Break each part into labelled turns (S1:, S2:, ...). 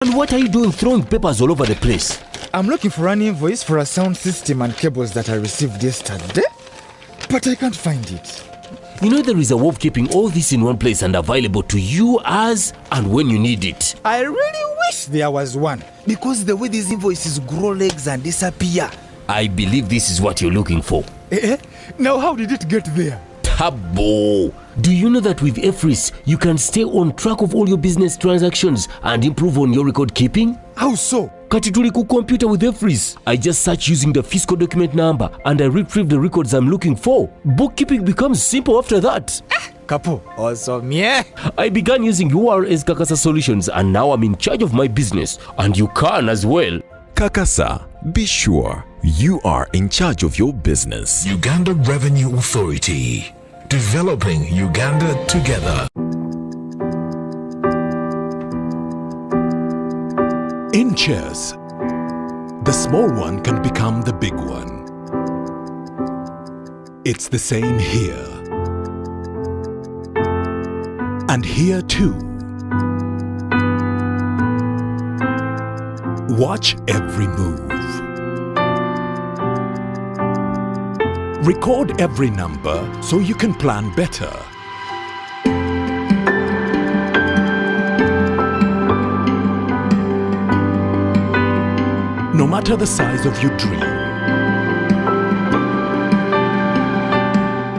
S1: And what are you doing throwing papers all over the place?
S2: I'm looking for an invoice for a sound system and cables that I received yesterday, but I can't find it.
S1: You know there is a way of keeping all this in one place and available to you as and when you need it.
S2: I really wish there was one, because the way these invoices grow legs and disappear.
S1: I believe this is what you're looking for.
S2: Now how did it get there?
S1: Tabo! Do you know that with EFRIS, you can stay on track of all your business transactions and improve on your record keeping?
S2: How so?
S1: Kati tuli ku computer with EFRIS. I just search using the fiscal document number and I retrieve the records I'm looking for. Bookkeeping becomes simple after that.
S2: Kapo, awesome, yeah.
S1: I began using URS Kakasa Solutions and now I'm in charge of my business. And you can as well.
S3: Kakasa, be sure you are in charge of your business.
S4: Uganda Revenue Authority. Developing Uganda together.
S5: In chess, the small one can become the big one. It's the same here. And here too. Watch every move. Record every number so you can plan better. No matter the size of your dream,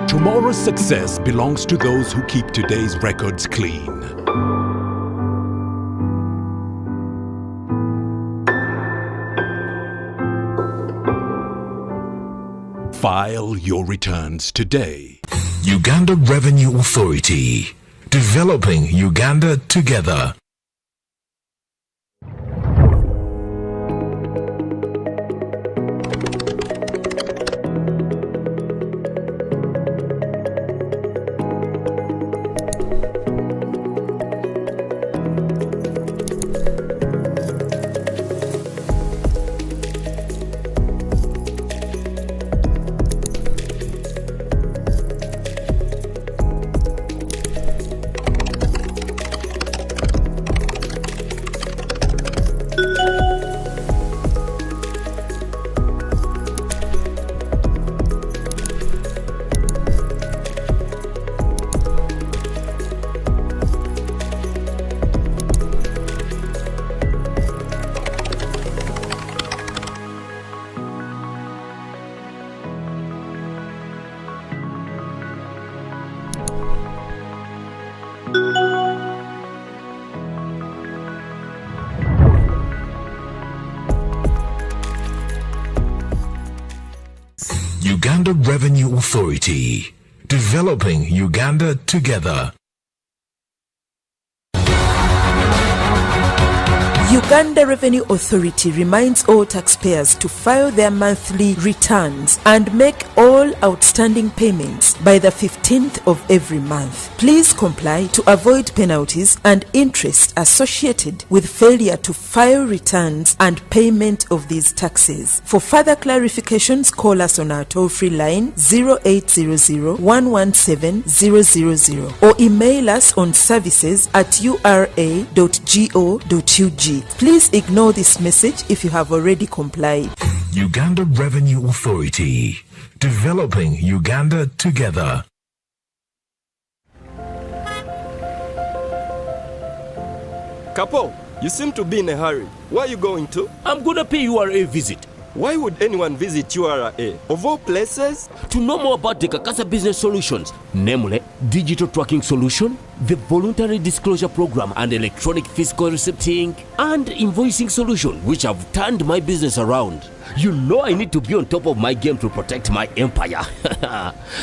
S5: tomorrow's success belongs to those who keep today's records clean. File your returns today.
S4: Uganda Revenue Authority. Developing Uganda together. Uganda Revenue Authority. Developing Uganda together.
S6: Uganda Revenue Authority reminds all taxpayers to file their monthly returns and make all outstanding payments by the 15th of every month. Please comply to avoid penalties and interest associated with failure to file returns and payment of these taxes. For further clarifications, call us on our toll-free line 0800-117-000 or email us on services@ura.go.ug. Please ignore this message if you have already complied.
S4: Uganda Revenue Authority. Developing Uganda together.
S7: Kapo, you seem to be in a hurry. Where are you going to?
S1: I'm gonna pay URA a visit.
S7: Why would anyone visit URA? Of all places?
S1: To know more about the Kakasa Business Solutions, namely Digital Tracking Solution, the Voluntary Disclosure Program and Electronic Fiscal Receipting, and Invoicing Solution, which have turned my business around. You know I need to be on top of my game to protect my empire.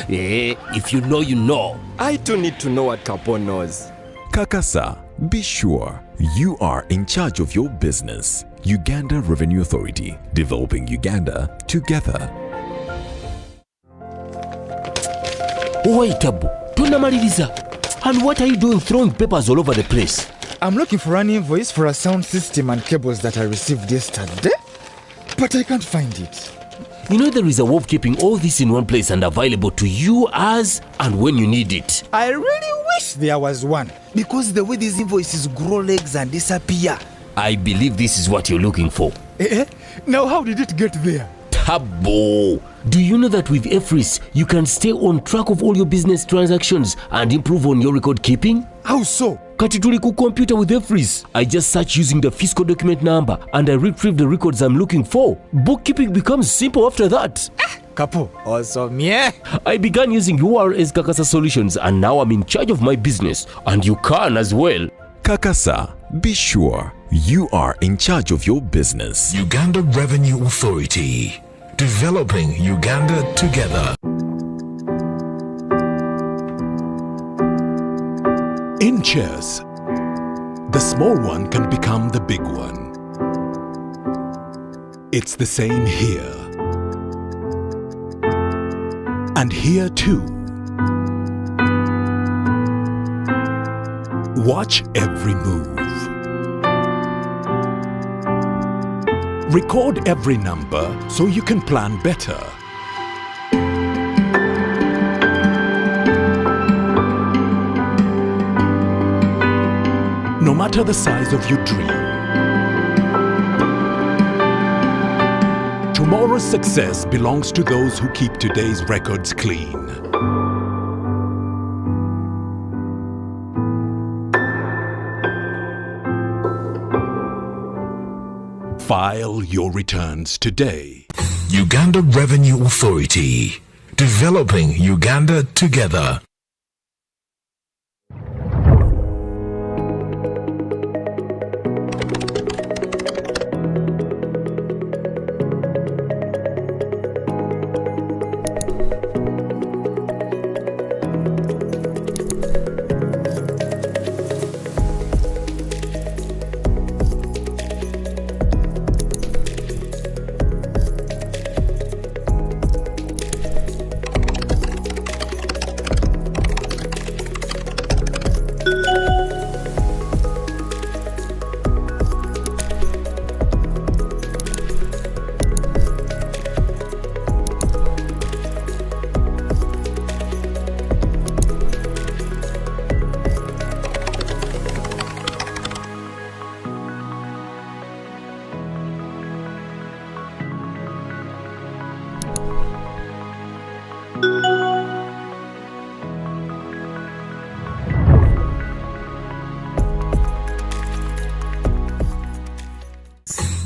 S1: If you know, you know.
S7: I too need to know what Kapo knows.
S3: Kakasa, be sure you are in charge of your business. Uganda Revenue Authority. Developing Uganda together.
S1: Wait, Tabu. Tunamaliriza. And what are you doing throwing papers all over the place?
S2: I'm looking for an invoice for a sound system and cables that I received yesterday, but I can't find it.
S1: You know there is a way of keeping all this in one place and available to you as and when you need it.
S2: I really wish there was one, because the way these invoices grow legs and disappear.
S1: I believe this is what you're looking for.
S2: Now how did it get there?
S1: Tabo! Do you know that with EFRIS, you can stay on track of all your business transactions and improve on your record keeping?
S2: How so?
S1: Kati tuli ku computer with EFRIS. I just search using the fiscal document number and I retrieve the records I'm looking for. Bookkeeping becomes simple after that.
S2: Kapo, awesome, yeah.
S1: I began using URS Kakasa Solutions and now I'm in charge of my business. And you can as well.
S3: Kakasa, be sure you are in charge of your business.
S4: Uganda Revenue Authority. Developing Uganda together.
S5: In chess, the small one can become the big one. It's the same here. And here too. Watch every move. Record every number so you can plan better. No matter the size of your dream, tomorrow's success belongs to those who keep today's records clean. File your returns today.
S4: Uganda Revenue Authority. Developing Uganda together.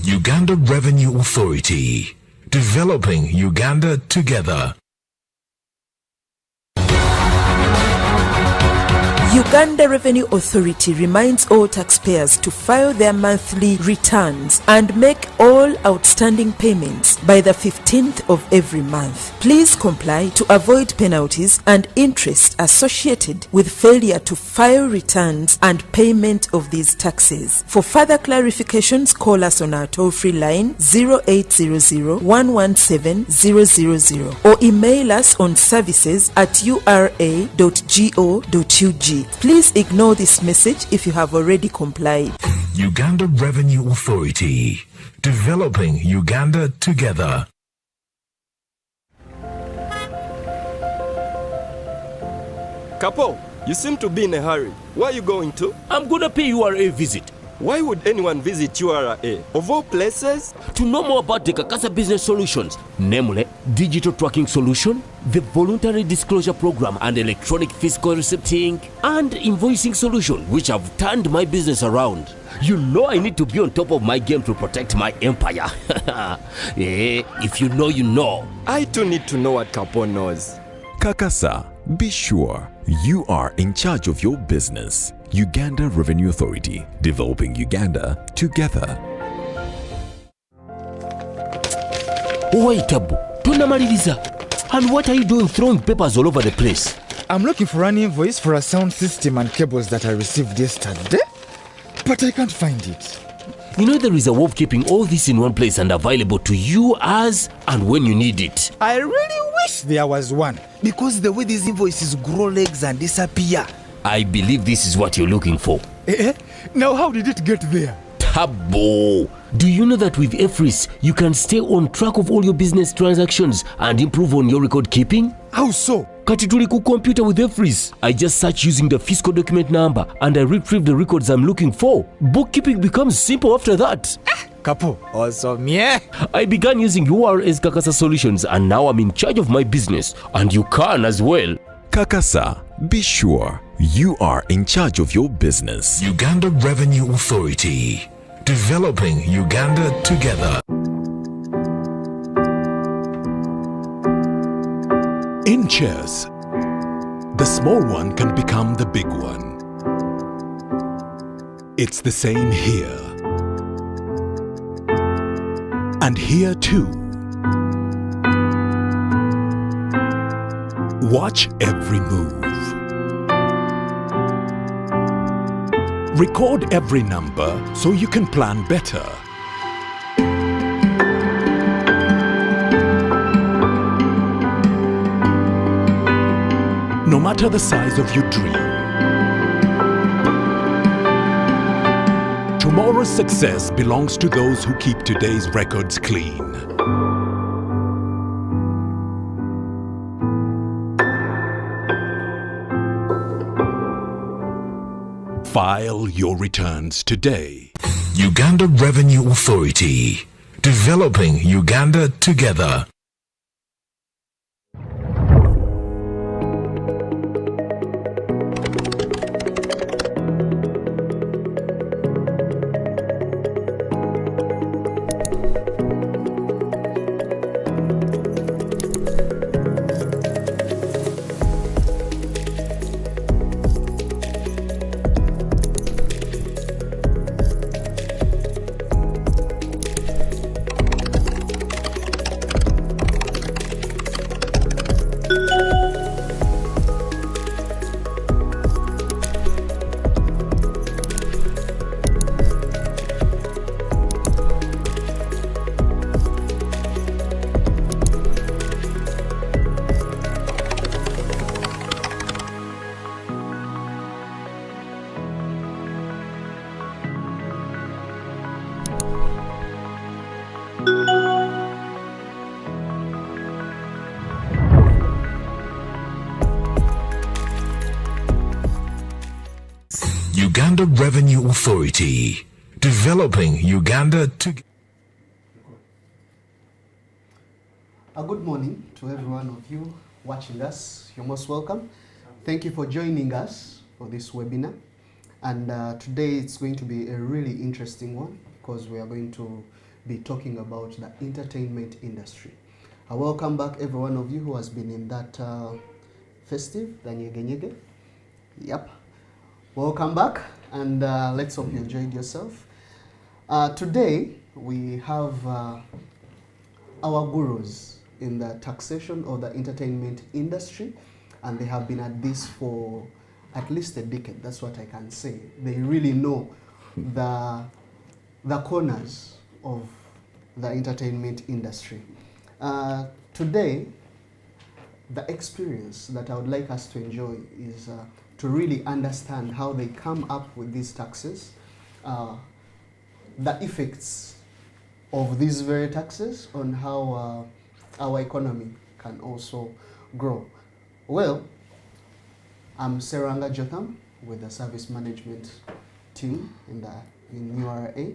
S4: Uganda Revenue Authority. Developing Uganda together.
S6: Uganda Revenue Authority reminds all taxpayers to file their monthly returns and make all outstanding payments by the 15th of every month. Please comply to avoid penalties and interest associated with failure to file returns and payment of these taxes. For further clarifications, call us on our toll-free line 0800-117-000 or email us on services@ura.go.ug. Please ignore this message if you have already complied.
S4: Uganda Revenue Authority. Developing Uganda together.
S7: Kapo, you seem to be in a hurry. Where are you going to?
S1: I'm gonna pay URA visit.
S7: Why would anyone visit URA? Of all places?
S1: To know more about the Kakasa Business Solutions, namely Digital Tracking Solution, the Voluntary Disclosure Program and Electronic Fiscal Receipting, and Invoicing Solution, which have turned my business around. You know I need to be on top of my game to protect my empire. If you know, you know.
S7: I too need to know what Kapo knows.
S3: Kakasa, be sure you are in charge of your business. Uganda Revenue Authority, developing Uganda together.
S1: Wait, Abu, tunamaliliza. And what are you doing throwing papers all over the place?
S2: I'm looking for an invoice for a sound system and cables that I received yesterday, but I can't find it.
S1: You know there is a way of keeping all this in one place and available to you as and when you need it.
S2: I really wish there was one, because the way these invoices grow legs and disappear.
S1: I believe this is what you're looking for.
S2: Now how did it get there?
S1: Tabo! Do you know that with EFRIS, you can stay on track of all your business transactions and improve on your record keeping?
S2: How so?
S1: Kati tuli ku computer with Efris. I just search using the fiscal document number and I retrieve the records I'm looking for. Bookkeeping becomes simple after that.
S2: Kapo, awesome, yeah.
S1: I began using URS Kakasa Solutions and now I'm in charge of my business. And you can as well.
S3: Kakasa, be sure you are in charge of your business.
S4: Uganda Revenue Authority. Developing Uganda together.
S5: In chess, the small one can become the big one. It's the same here. And here too. Watch every move. Record every number so you can plan better. No matter the size of your dream, tomorrow's success belongs to those who keep today's records clean. File your returns today.
S4: Uganda Revenue Authority. Developing Uganda together. Uganda Revenue Authority. Developing Uganda together.
S8: Good morning to every one of you watching us. You're most welcome. Thank you for joining us for this webinar. And today it's going to be a really interesting one because we are going to be talking about the entertainment industry. I welcome back every one of you who has been in that festive, the Nyege Nyege. Yep. Welcome back, and let's hope you enjoyed yourself. Today we have our gurus in the taxation or the entertainment industry, and they have been at this for at least a decade. That's what I can say. They really know the corners of the entertainment industry. Today, the experience that I would like us to enjoy is to really understand how they come up with these taxes, the effects of these very taxes on how our economy can also grow. Well, I'm Seranga Jotham with the service management team in URA,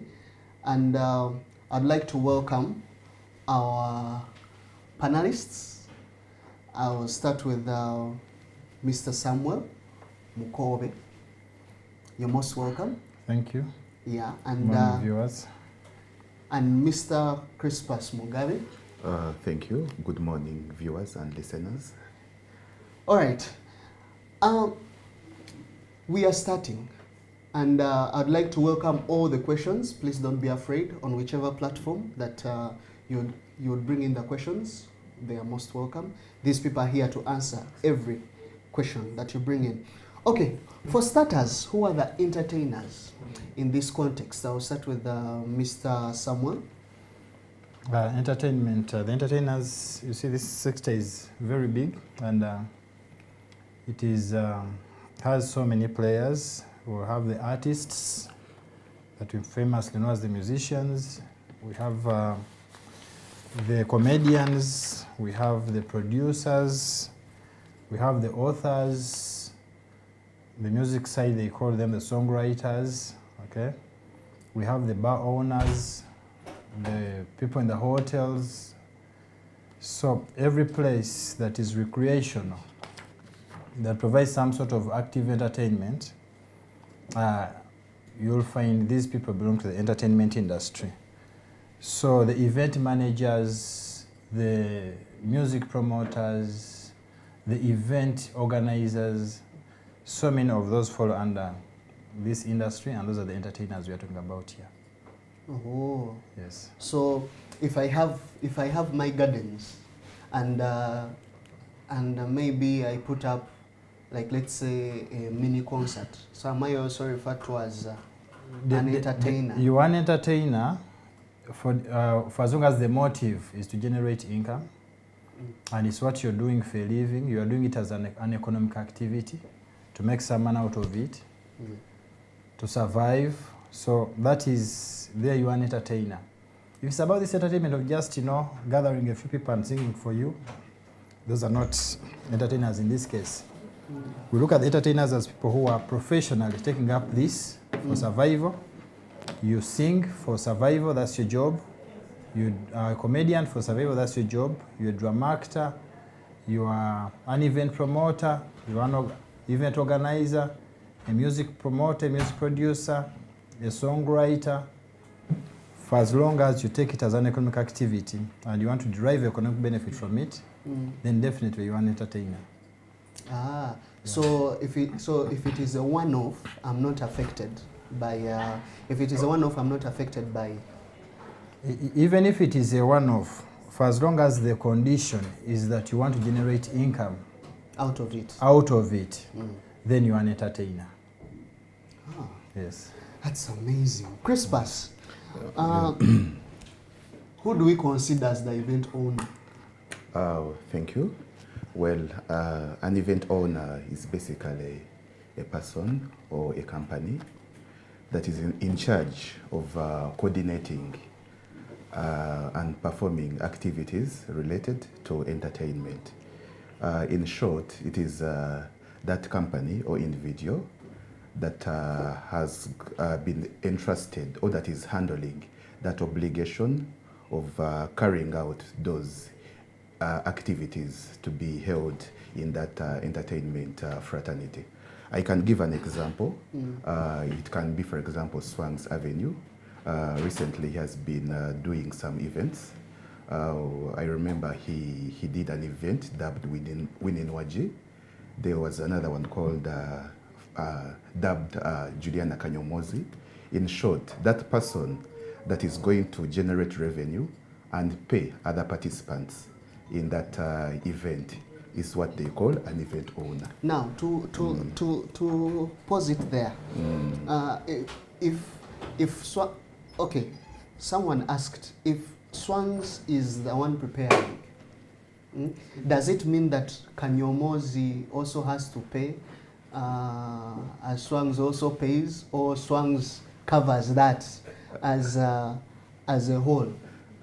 S8: and I'd like to welcome our panelists. I will start with Mr. Samuel Mukobe. You're most welcome.
S9: Thank you.
S8: Yeah, and
S9: viewers.
S8: And Mr. Crispus Mugabe.
S10: Thank you. Good morning, viewers and listeners.
S8: All right. We are starting, and I'd like to welcome all the questions. Please don't be afraid. On whichever platform that you would bring in the questions, they are most welcome. These people are here to answer every question that you bring in. Okay, for starters, who are the entertainers in this context? I'll start with Mr. Samuel.
S9: Entertainment, the entertainers, you see this sector is very big, and it is has so many players. We have the artists that we famously know as the musicians. We have the comedians, we have the producers, We have the authors, the music side, they call them the songwriters, okay? We have the bar owners, the people in the hotels. So every place that is recreational, that provides some sort of active entertainment, you'll find these people belong to the entertainment industry. So the event managers, the music promoters, the event organizers, so many of those fall under this industry, and those are the entertainers we are talking about here.
S8: Oh.
S9: Yes.
S8: So if I have my gardens and maybe I put up, like, let's say a mini concert, so am I also referred to as an entertainer?
S9: You are an entertainer for as long as the motive is to generate income, and it's what you're doing for a living. You are doing it as an economic activity to make some money out of it, to survive. So that is, there you are an entertainer. If it's about this entertainment of just, gathering a few people and singing for you, those are not entertainers in this case. We look at the entertainers as people who are professionally taking up this for survival. You sing for survival, that's your job. You are a comedian for survival, that's your job. You're a drama actor, you are an event promoter, you are an event organizer, a music promoter, a music producer, a songwriter. For as long as you take it as an economic activity and you want to derive economic benefit from it, then definitely you are an entertainer.
S8: Ah, so if it is a one-off, I'm not affected by. If it is a one-off, I'm not affected by.
S9: Even if it is a one-off, for as long as the condition is that you want to generate income
S8: out of it,
S9: then you are an entertainer.
S8: Ah,
S9: yes.
S8: That's amazing. Crispus, who do we consider as the event owner?
S10: Thank you. Well, an event owner is basically a person or a company that is in charge of coordinating and performing activities related to entertainment. In short, it is that company or individual that has been entrusted or that is handling that obligation of carrying out those activities to be held in that entertainment fraternity. I can give an example. It can be, for example, Swang's Avenue. Recently, he has been doing some events. I remember he did an event dubbed Winin Waji. There was another one called dubbed Juliana Kanyomozi. In short, that person that is going to generate revenue and pay other participants in that event is what they call an event owner.
S8: Now, to pause it there, okay, someone asked if Swans is the one preparing, does it mean that Kanyomozi also has to pay as Swans also pays, or Swans covers that as a whole?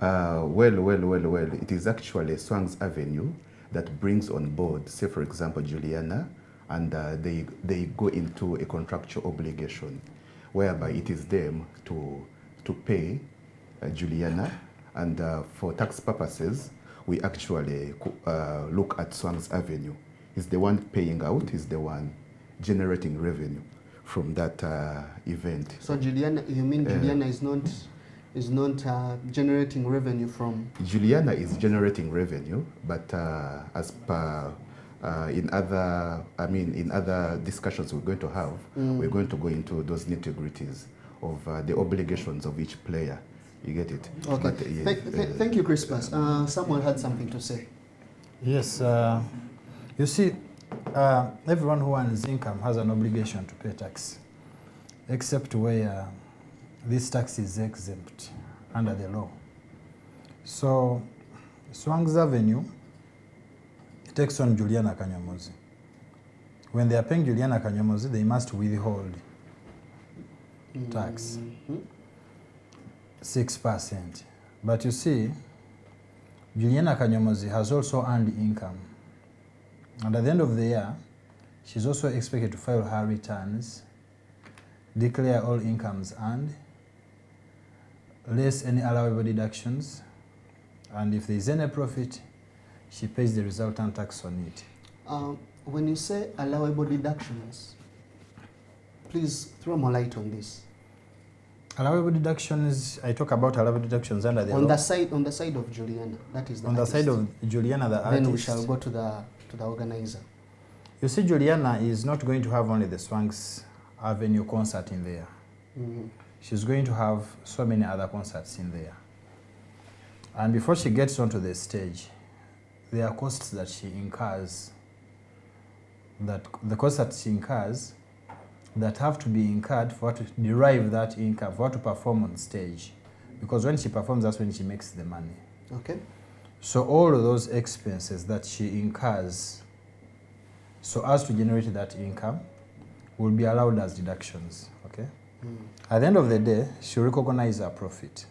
S10: Well, it is actually Swang's Avenue that brings on board, say for example, Juliana, and they go into a contractual obligation, whereby it is them to pay Juliana, and for tax purposes, we actually look at Swang's Avenue. He's the one paying out, he's the one generating revenue from that event.
S8: So Juliana, you mean Juliana is not generating revenue from?
S10: Juliana is generating revenue, but as per in other discussions we're going to have, we're going to go into those nitty-gritties of the obligations of each player. You get it?
S8: Okay.
S10: But,
S8: thank you, Crispus. Someone had something to say.
S9: Yes. You see, everyone who earns income has an obligation to pay tax, except where this tax is exempt under the law. So, Swang's Avenue takes on Juliana Kanyomozi. When they are paying Juliana Kanyomozi, they must withhold tax, 6%. But you see, Juliana Kanyomozi has also earned income And at the end of the year, she's also expected to file her returns, declare all incomes earned, less any allowable deductions, and if there is any profit, she pays the resultant tax on it.
S8: When you say allowable deductions, please throw more light on this.
S9: Allowable deductions, I talk about allowable deductions under the
S8: on
S9: law.
S8: the side of Juliana, that is the
S9: on
S8: artist.
S9: the side of Juliana, the artist.
S8: Then we shall go to the organizer.
S9: You see, Juliana is not going to have only the Swanks Avenue concert in there.
S8: Mm-hmm.
S9: She's going to have so many other concerts in there. And before she gets onto the stage, there are costs that she incurs, that have to be incurred for her to derive that income, for her to perform on stage. Because when she performs, that's when she makes the money.
S8: Okay.
S9: So all of those expenses that she incurs so as to generate that income will be allowed as deductions, okay? At the end of the day, she'll recognize her profit.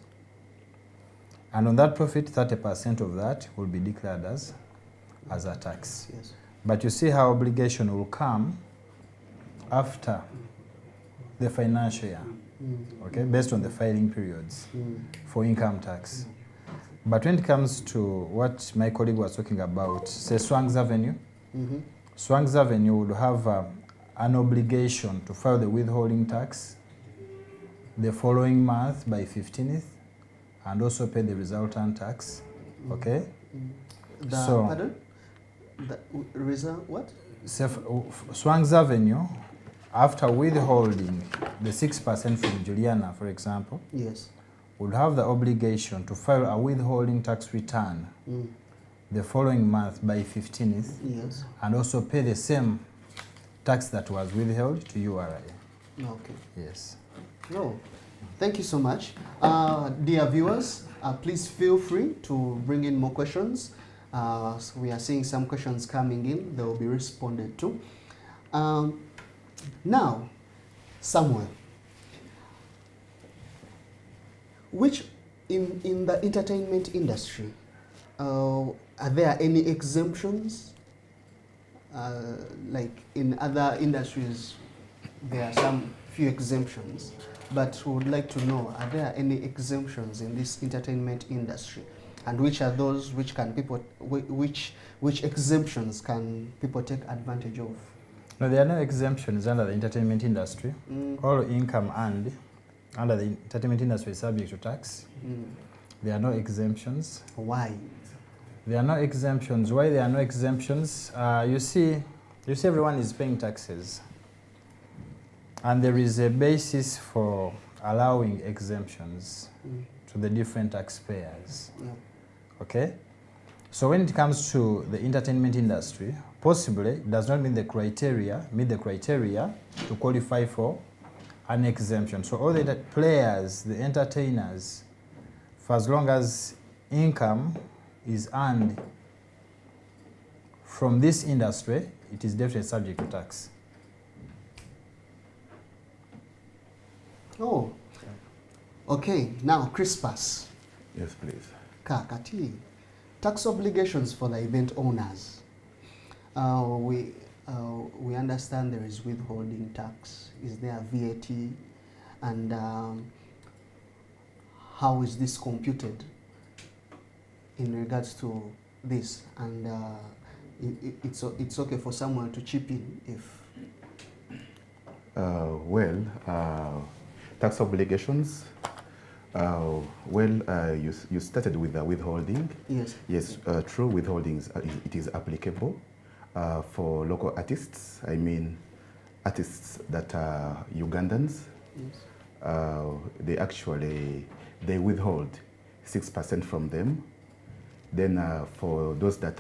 S9: And on that profit, 30% of that will be declared as a tax.
S8: Yes.
S9: But you see her obligation will come after the financial year, okay, based on the filing periods for income tax. But when it comes to what my colleague was talking about, say Swanks Avenue, Swanks Avenue would have an obligation to file the withholding tax the following month by 15th and also pay the resultant tax, okay?
S8: Pardon? The result, what?
S9: Swanks Avenue, after withholding the 6% from Juliana, for example,
S8: yes,
S9: would have the obligation to file a withholding tax return the following month by 15th,
S8: yes,
S9: and also pay the same tax that was withheld to URI.
S8: Okay.
S9: Yes.
S8: No, thank you so much. Dear viewers, please feel free to bring in more questions. So we are seeing some questions coming in. They will be responded to. Now, Samuel, which in the entertainment industry, are there any exemptions? Like in other industries, there are some few exemptions, but we would like to know, are there any exemptions in this entertainment industry? And which are those which can people, which exemptions can people take advantage of?
S9: No, there are no exemptions under the entertainment industry. All income earned under the entertainment industry is subject to tax. There are no exemptions.
S8: Why?
S9: There are no exemptions. Why there are no exemptions? You see everyone is paying taxes. And there is a basis for allowing exemptions to the different taxpayers.
S8: Yeah.
S9: Okay? So when it comes to the entertainment industry, possibly it does not meet the criteria to qualify for an exemption. So all the players, the entertainers, for as long as income is earned from this industry, it is definitely subject to tax.
S8: Oh, okay. Now, Crispus.
S10: Yes, please.
S8: Kakati, tax obligations for the event owners. We understand there is withholding tax. Is there VAT? And how is this computed in regards to this? And it's okay for someone to chip in if.
S10: Tax obligations. You started with the withholding.
S8: Yes.
S10: Yes, true withholdings. It is applicable for local artists. I mean, artists that are Ugandans.
S8: Yes.
S10: They withhold 6% from them. Then for those that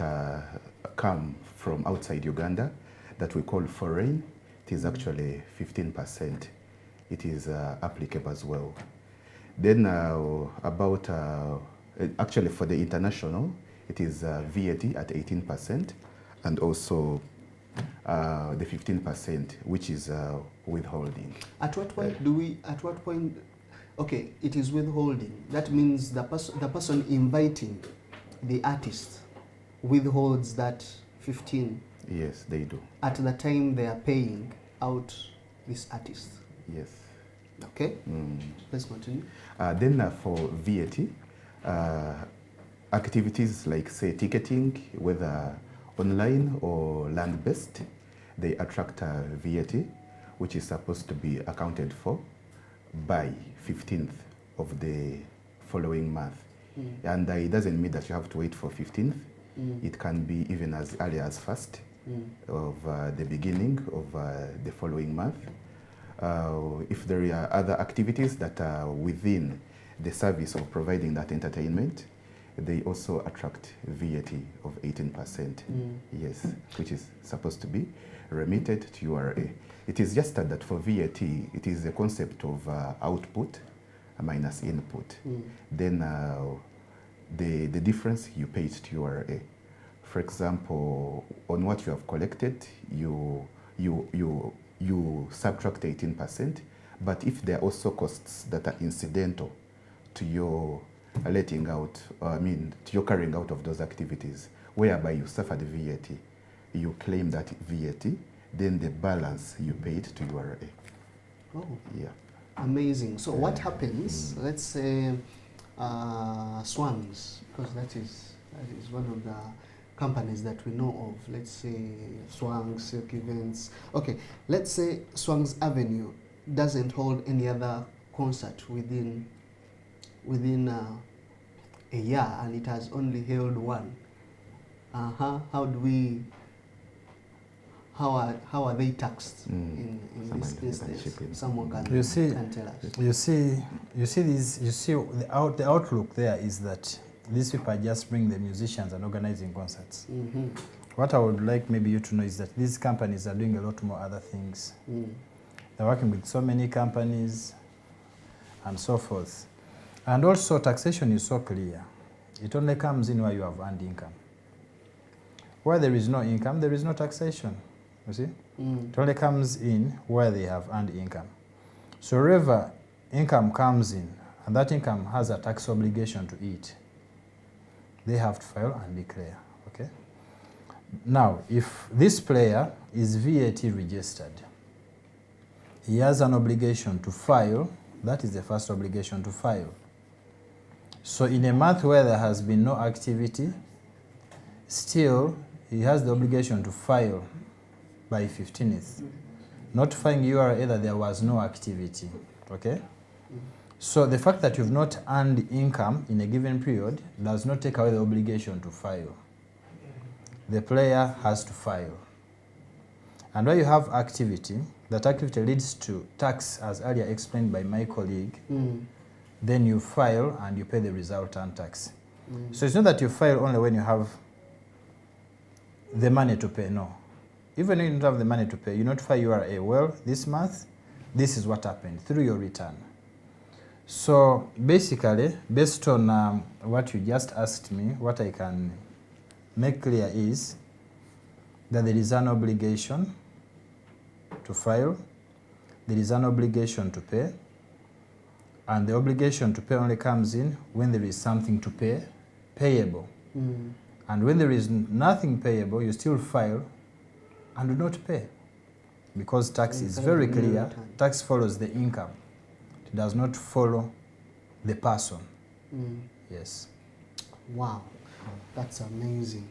S10: come from outside Uganda, that we call foreign, it is actually 15%. It is applicable as well. Then actually for the international, it is VAT at 18%, and also the 15%, which is withholding.
S8: At what point okay, it is withholding. That means the person inviting the artist withholds that 15%.
S10: Yes, they do.
S8: at the time they are paying out this artist.
S10: Yes.
S8: Okay, let's continue.
S10: Then for VAT, activities like, say, ticketing, whether online or land-based, they attract VAT, which is supposed to be accounted for by 15th of the following month. And it doesn't mean that you have to wait for 15th. It can be even as early as 1st of the beginning of the following month. If there are other activities that are within the service of providing that entertainment, they also attract VAT of 18%, yes, which is supposed to be remitted to URA. It is just that for VAT, it is a concept of output minus input. Then the difference you pay it to URA. For example, on what you have collected, you subtract 18%, but if there are also costs that are incidental to your letting out, to your carrying out of those activities, whereby you suffered VAT, you claim that VAT, then the balance you paid to URA.
S8: Oh,
S10: yeah.
S8: Amazing. So what happens, let's say Swans, because that is one of the companies that we know of, let's say Swang, Silk Events. Okay, let's say Swang's Avenue doesn't hold any other concert within a year, and it has only held one. How do we? How are they taxed in this instance? Someone can tell us.
S9: You see the outlook there is that these people are just bringing the musicians and organizing concerts. What I would like maybe you to know is that these companies are doing a lot more other things. They're working with so many companies and so forth. And also taxation is so clear. It only comes in where you have earned income. Where there is no income, there is no taxation. You see? It only comes in where they have earned income. So wherever income comes in, and that income has a tax obligation to it, they have to file and declare. Okay? Now, if this player is VAT registered, he has an obligation to file. That is the first obligation, to file. So in a month where there has been no activity, still he has the obligation to file by 15th, notifying URA that there was no activity. Okay? So the fact that you've not earned income in a given period does not take away the obligation to file. The player has to file. And where you have activity, that activity leads to tax, as earlier explained by my colleague, then you file and you pay the resultant tax. So it's not that you file only when you have the money to pay, no. Even if you don't have the money to pay, you notify URA, well, this month, this is what happened through your return. So basically, based on what you just asked me, what I can make clear is that there is an obligation to file, there is an obligation to pay, and the obligation to pay only comes in when there is something to pay, payable. And when there is nothing payable, you still file and do not pay. Because tax is very clear, tax follows the income. It does not follow the person. Yes.
S8: Wow, that's amazing.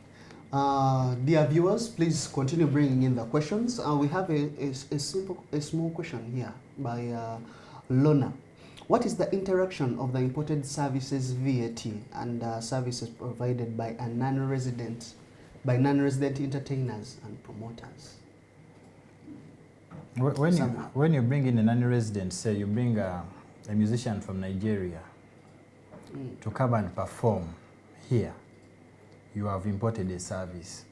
S8: Dear viewers, please continue bringing in the questions. We have a small question here by Lona. What is the interaction of the imported services VAT and services provided by a non-resident entertainers and promoters?
S9: When you bring in a non-resident, say you bring a musician from Nigeria to come and perform here, you have imported a service.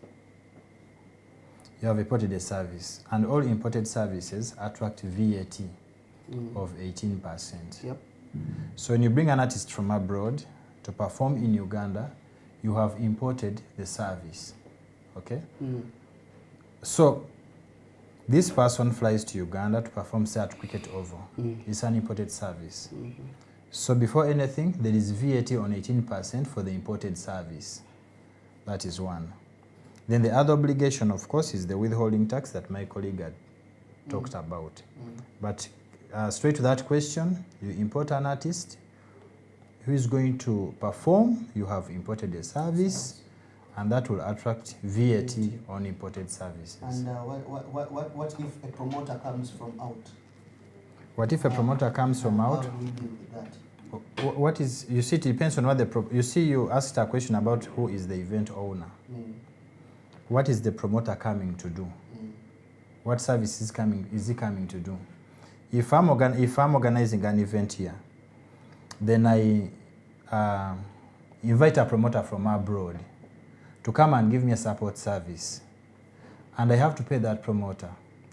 S9: You have imported a service, and all imported services attract VAT of 18%.
S8: Yep.
S9: So when you bring an artist from abroad to perform in Uganda, you have imported the service. Okay? So this person flies to Uganda to perform, say, at Cricket Oval. It's an imported service. So before anything, there is VAT on 18% for the imported service. That is one. Then the other obligation, of course, is the withholding tax that my colleague had talked about. But straight to that question, you import an artist who is going to perform, you have imported a service, and that will attract VAT on imported services.
S8: And what if a promoter comes from out?
S9: What if a promoter comes from out?
S8: How do we deal with that?
S9: What is, you see, it depends on what you see, you asked a question about who is the event owner. What is the promoter coming to do? What service is he coming to do? If I'm organizing an event here, then I invite a promoter from abroad to come and give me a support service. And I have to pay that promoter.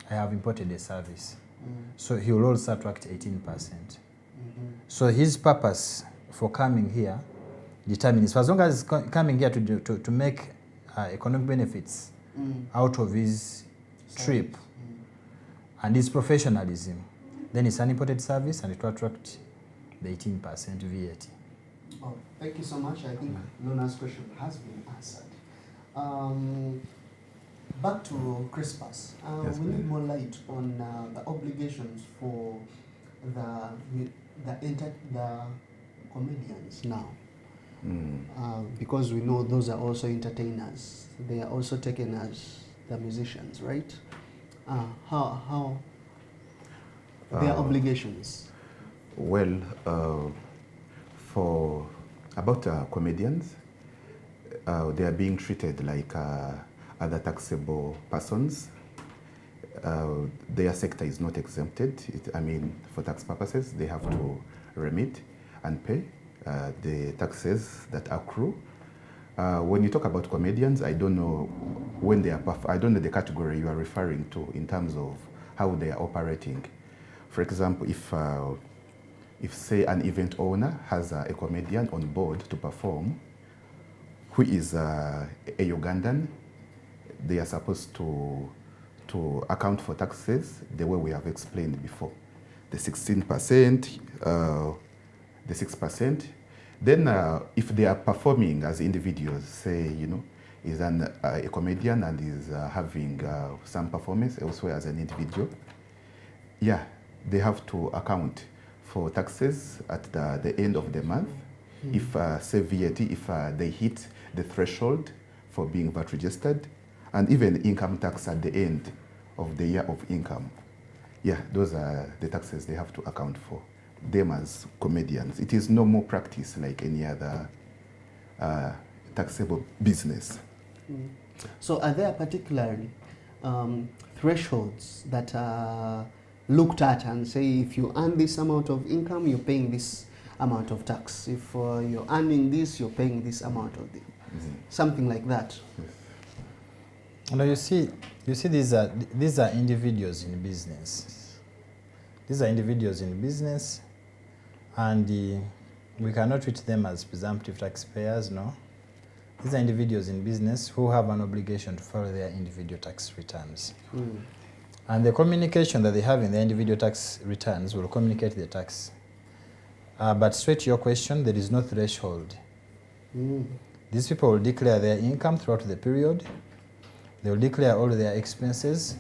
S9: I have imported a service. So he will also attract 18%. So his purpose for coming here determines, as long as he's coming here to make economic benefits out of his trip and his professionalism, then it's an imported service and it will attract the 18% VAT.
S8: Oh, thank you so much. I think Luna's question has been answered. Back to Crispus.
S10: Yes,
S8: we need more light on the obligations for the comedians now. Because we know those are also entertainers. They are also taken as the musicians, right? How their obligations?
S10: Well, for about comedians, they are being treated like other taxable persons. Their sector is not exempted. I mean, for tax purposes, they have to remit and pay the taxes that accrue. When you talk about comedians, I don't know when they are. I don't know the category you are referring to in terms of how they are operating. For example, if say an event owner has a comedian on board to perform, who is a Ugandan, they are supposed to account for taxes the way we have explained before, the 16%, the 6%. Then if they are performing as individuals, say, is a comedian and is having some performance elsewhere as an individual, yeah, they have to account for taxes at the end of the month. If, say, VAT, if they hit the threshold for being VAT registered, and even income tax at the end of the year of income. Yeah, those are the taxes they have to account for, them as comedians. It is no more practice like any other taxable business.
S8: So are there particularly thresholds that are looked at and say, if you earn this amount of income, you're paying this amount of tax. If you're earning this, you're paying this amount of this. Something like that.
S10: Yes.
S9: No, you see, these are individuals in business. These are individuals in business, and we cannot treat them as presumptive taxpayers. No, these are individuals in business who have an obligation to file their individual tax returns, and the communication that they have in their individual tax returns will communicate the tax. But straight to your question, there is no threshold. These people will declare their income throughout the period. They will declare all their expenses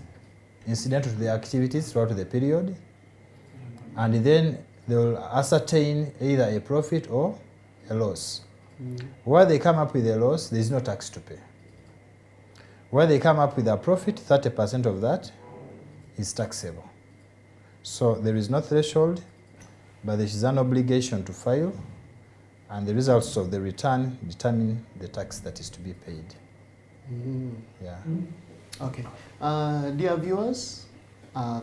S9: incidental to their activities throughout the period, and then they will ascertain either a profit or a loss. Where they come up with a loss, there is no tax to pay. Where they come up with a profit, 30% of that is taxable. So there is no threshold, but there is an obligation to file, and the results of the return determine the tax that is to be paid. Yeah.
S8: Okay. Dear viewers,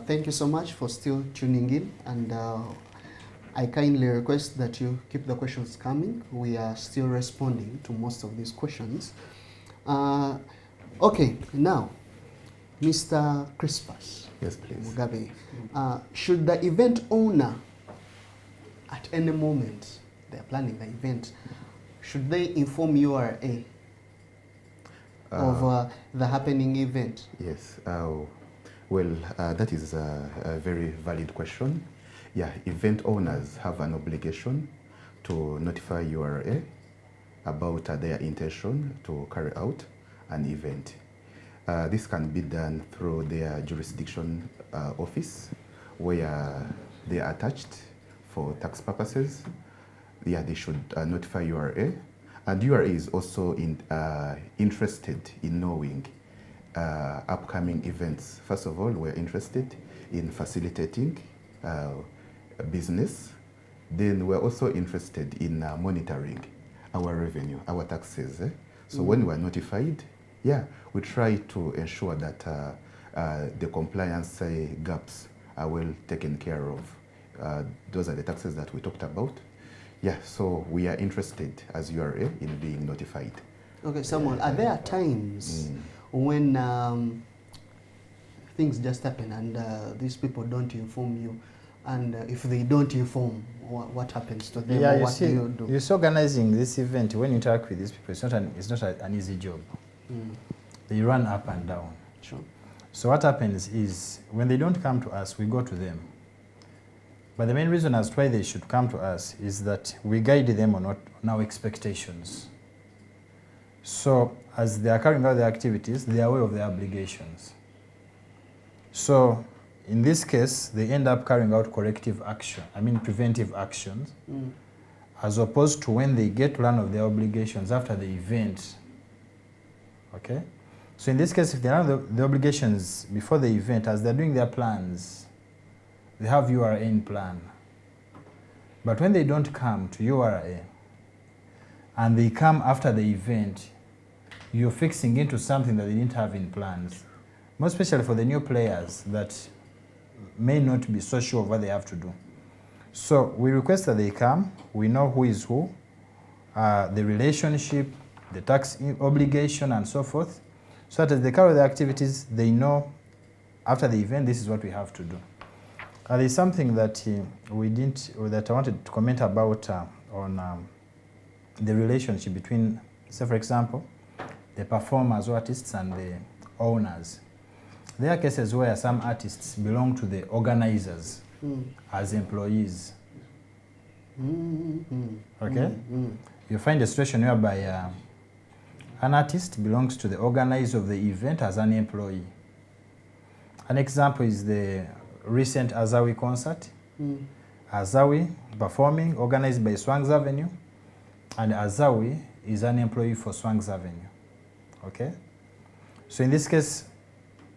S8: thank you so much for still tuning in, and I kindly request that you keep the questions coming. We are still responding to most of these questions. Okay, now, Mr. Crispus.
S10: Yes, please.
S8: Mugabe, should the event owner, at any moment, they are planning the event, should they inform URA of the happening event?
S10: Yes. Well, that is a very valid question. Yeah, event owners have an obligation to notify URA about their intention to carry out an event. This can be done through their jurisdiction office, where they are attached for tax purposes. Yeah, they should notify URA. And URA is also interested in knowing upcoming events. First of all, we're interested in facilitating business. Then we're also interested in monitoring our revenue, our taxes. So when we're notified, yeah, we try to ensure that the compliance gaps are well taken care of. Those are the taxes that we talked about. Yeah, so we are interested as URA in being notified.
S8: Okay, Samuel, are there times when things just happen and these people don't inform you? And if they don't inform, what happens to them?
S9: Yeah,
S8: or what do you do?
S9: You see, organizing this event, when you interact with these people, it's not an easy job. They run up and down.
S8: Sure.
S9: So what happens is, when they don't come to us, we go to them. But the main reason as to why they should come to us is that we guide them on our expectations. So as they are carrying out their activities, they are aware of their obligations. So in this case, they end up carrying out corrective action, preventive actions, as opposed to when they get to learn of their obligations after the event. Okay? So in this case, if they learn the obligations before the event, as they're doing their plans, they have URA in plan. But when they don't come to URA, and they come after the event, you're fixing into something that they didn't have in plans. Most especially for the new players that may not be so sure of what they have to do. So we request that they come, we know who is who, the relationship, the tax obligation and so forth, so that as they carry the activities, they know after the event, this is what we have to do. There's something that that I wanted to comment about on the relationship between, say for example, the performers or artists and the owners. There are cases where some artists belong to the organizers as employees. Okay? You find a situation whereby an artist belongs to the organizer of the event as an employee. An example is the recent Azawi concert. Azawi performing, organized by Swangs Avenue, and Azawi is an employee for Swangs Avenue. Okay? So in this case,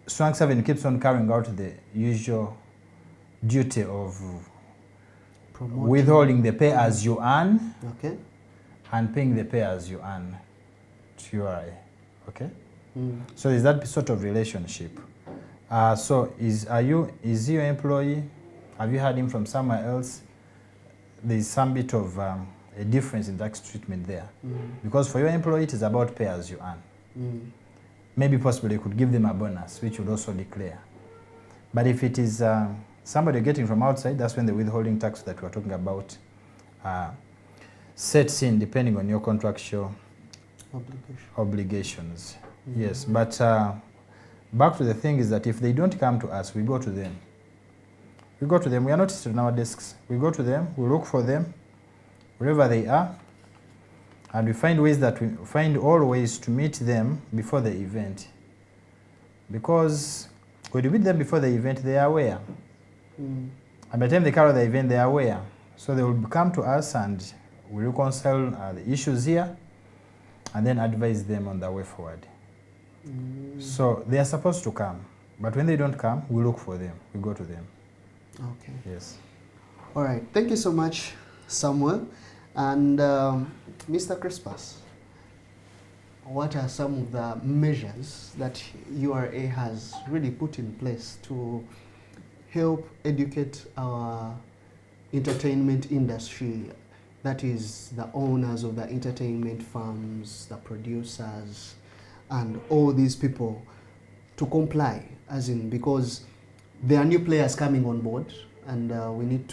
S9: Swangs Avenue keeps on carrying out the usual duty of withholding the pay as you earn,
S8: okay,
S9: and paying the pay as you earn to URA. Okay? So there's that sort of relationship. So is he your employee? Have you heard him from somewhere else? There's some bit of a difference in tax treatment there. Because for your employee, it is about pay as you earn. Maybe possibly you could give them a bonus, which would also declare. But if it is somebody getting from outside, that's when the withholding tax that we're talking about sets in, depending on your contractual obligations. Yes, but back to the thing is that if they don't come to us, we go to them. We go to them. We are not sitting on our desks. We go to them. We look for them wherever they are, and we find all ways to meet them before the event. Because when you meet them before the event, they are aware. And by the time they carry the event, they are aware. So they will come to us and we reconcile the issues here and then advise them on the way forward. So they are supposed to come, but when they don't come, we look for them. We go to them.
S8: Okay.
S9: Yes.
S8: All right. Thank you so much, Samuel. And Mr. Crispus, what are some of the measures that URA has really put in place to help educate our entertainment industry, that is the owners of the entertainment firms, the producers, and all these people to comply, as in, because there are new players coming on board, and we need